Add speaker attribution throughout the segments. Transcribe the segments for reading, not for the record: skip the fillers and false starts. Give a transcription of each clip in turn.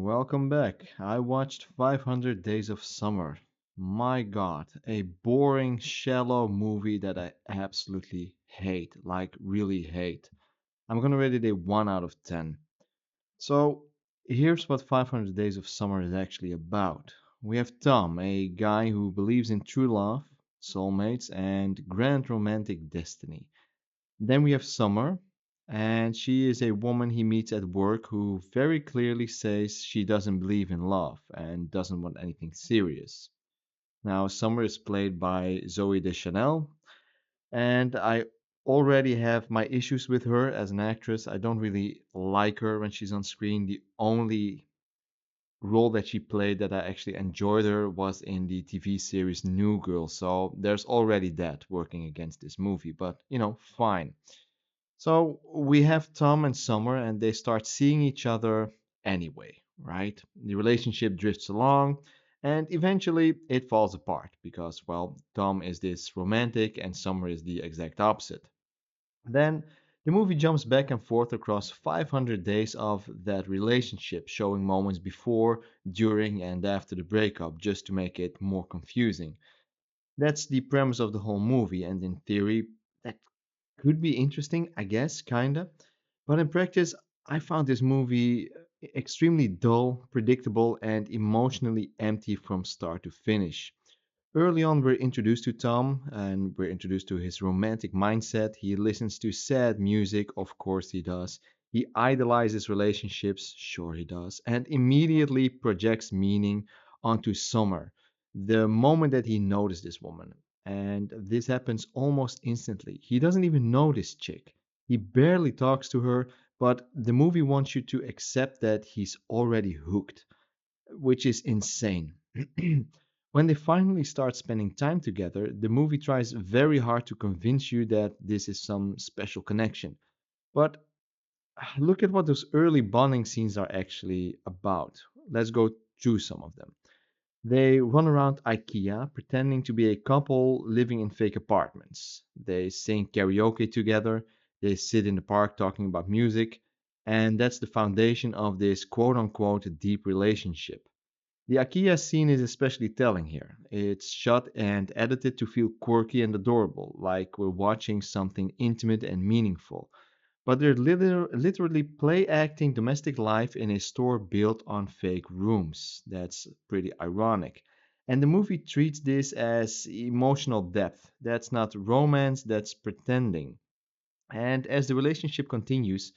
Speaker 1: Welcome back. I watched 500 Days of Summer. My god, a boring, shallow movie that I absolutely hate, like really hate. I'm gonna rate it a 1 out of 10. So, here's what 500 Days of Summer is actually about. We have Tom, a guy who believes in true love, soulmates, and grand romantic destiny. Then we have Summer, and she is a woman he meets at work who very clearly says she doesn't believe in love and doesn't want anything serious. Now, Summer is played by Zoe Deschanel, and I already have my issues with her as an actress. I don't really like her when she's on screen. The only role that she played that I actually enjoyed her was in the TV series New Girl, so there's already that working against this movie, but fine. So we have Tom and Summer, and they start seeing each other anyway, right? The relationship drifts along, and eventually it falls apart because, well, Tom is this romantic and Summer is the exact opposite. Then the movie jumps back and forth across 500 days of that relationship, showing moments before, during, and after the breakup just to make it more confusing. That's the premise of the whole movie, and in theory, that could be interesting, I guess, kinda. But in practice, I found this movie extremely dull, predictable, and emotionally empty from start to finish. Early on, we're introduced to Tom and we're introduced to his romantic mindset. He listens to sad music, of course he does. He idolizes relationships, sure he does, and immediately projects meaning onto Summer the moment that he noticed this woman. And this happens almost instantly. He doesn't even know this chick. He barely talks to her, but the movie wants you to accept that he's already hooked, which is insane. When they finally start spending time together, the movie tries very hard to convince you that this is some special connection. But look at what those early bonding scenes are actually about. Let's go through some of them. They run around IKEA pretending to be a couple living in fake apartments. They sing karaoke together. They sit in the park talking about music. And that's the foundation of this quote unquote deep relationship. The IKEA scene is especially telling here. It's shot and edited to feel quirky and adorable, like we're watching something intimate and meaningful. But they're literally play acting domestic life in a store built on fake rooms. That's pretty ironic. And the movie treats this as emotional depth. That's not romance, that's pretending. And as the relationship continues,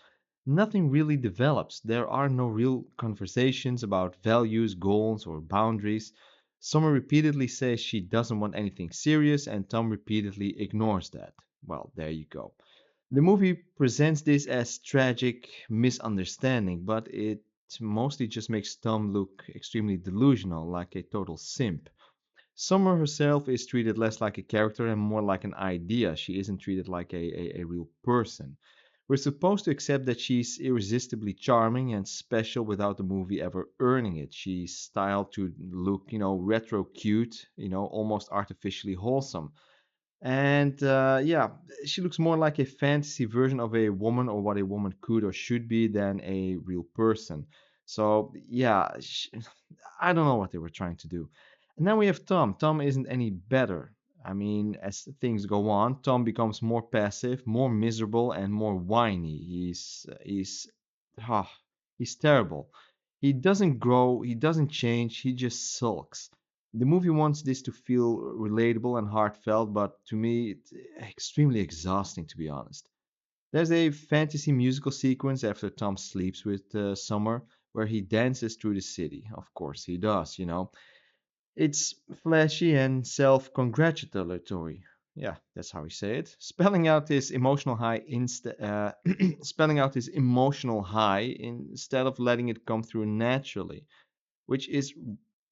Speaker 1: nothing really develops. There are no real conversations about values, goals, or boundaries. Summer repeatedly says she doesn't want anything serious, and Tom repeatedly ignores that. Well, there you go. The movie presents this as tragic misunderstanding, but it mostly just makes Tom look extremely delusional, like a total simp. Summer herself is treated less like a character and more like an idea. She isn't treated like a real person. We're supposed to accept that she's irresistibly charming and special without the movie ever earning it. She's styled to look, retro cute, almost artificially wholesome. And yeah, she looks more like a fantasy version of a woman or what a woman could or should be than a real person. So yeah, I don't know what they were trying to do. And now we have Tom. Tom isn't any better. I mean, as things go on, Tom becomes more passive, more miserable, and more whiny. Ah, he's terrible. He doesn't grow, he doesn't change, he just sulks. The movie wants this to feel relatable and heartfelt, but to me, it's extremely exhausting, to be honest. There's a fantasy musical sequence after Tom sleeps with Summer where he dances through the city. Of course, he does. It's flashy and self congratulatory. Yeah, that's how we say it. Spelling out his emotional high spelling out his emotional high instead of letting it come through naturally, which is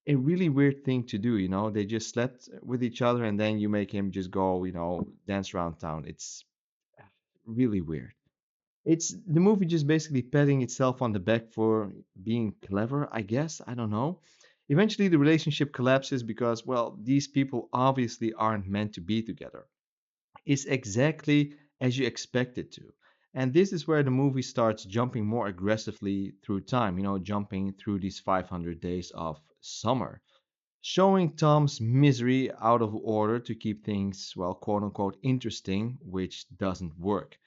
Speaker 1: a really weird thing to do. They just slept with each other and then you make him just go, dance around town. It's really weird. It's the movie just basically patting itself on the back for being clever, I guess. I don't know. Eventually, the relationship collapses because, well, these people obviously aren't meant to be together. It's exactly as you expect it to. And this is where the movie starts jumping more aggressively through time, jumping through these 500 days of summer, showing Tom's misery out of order to keep things, well, quote unquote, interesting, which doesn't work.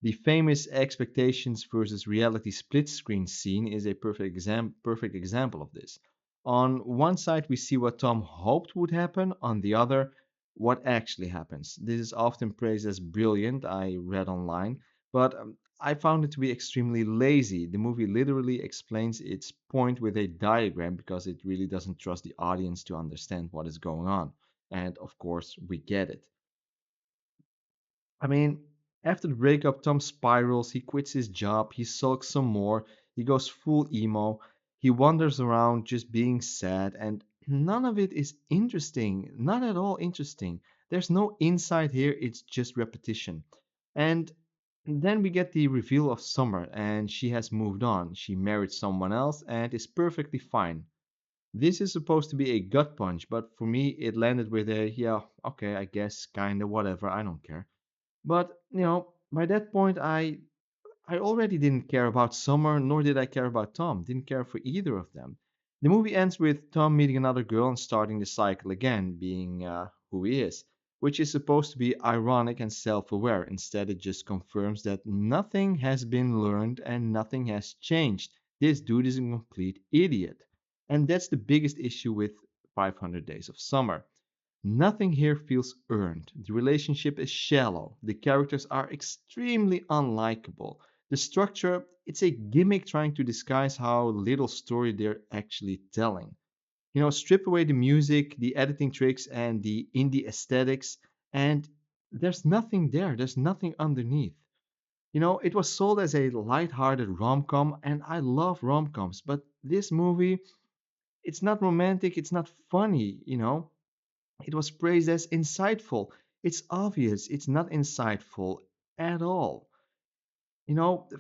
Speaker 1: The famous expectations versus reality split screen scene is a perfect example of this. On one side, we see what Tom hoped would happen, on the other, what actually happens. This is often praised as brilliant, I read online, but I found it to be extremely lazy. The movie literally explains its point with a diagram because it really doesn't trust the audience to understand what is going on. And of course, we get it. I mean, after the breakup, Tom spirals, he quits his job, he sulks some more, he goes full emo, he wanders around just being sad, and none of it is interesting. Not at all interesting. There's no insight here, it's just repetition. And then we get the reveal of Summer, and she has moved on. She married someone else and is perfectly fine. This is supposed to be a gut punch, but for me, it landed with a, yeah, okay, I guess, kinda, whatever, I don't care. But, by that point, I already didn't care about Summer, nor did I care about Tom. Didn't care for either of them. The movie ends with Tom meeting another girl and starting the cycle again, being who he is, which is supposed to be ironic and self aware. Instead, it just confirms that nothing has been learned and nothing has changed. This dude is a complete idiot. And that's the biggest issue with 500 Days of Summer. Nothing here feels earned. The relationship is shallow. The characters are extremely unlikable. The structure, it's a gimmick trying to disguise how little story they're actually telling. Strip away the music, the editing tricks, and the indie aesthetics, and there's nothing there. There's nothing underneath. It was sold as a light-hearted rom-com, and I love rom-coms, but this movie, it's not romantic, it's not funny. It was praised as insightful. It's obvious it's not insightful at all.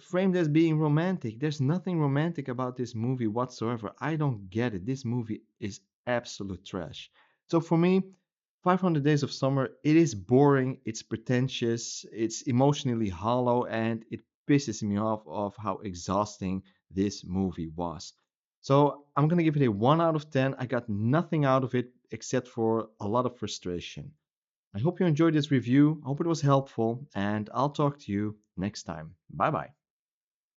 Speaker 1: Framed as being romantic. There's nothing romantic about this movie whatsoever. I don't get it. This movie is absolute trash. So for me, 500 Days of Summer, it is boring, it's pretentious, it's emotionally hollow, and it pisses me off of how exhausting this movie was. So I'm gonna give it a 1 out of 10. I got nothing out of it except for a lot of frustration. I hope you enjoyed this review. I hope it was helpful, and I'll talk to you next time. Bye bye.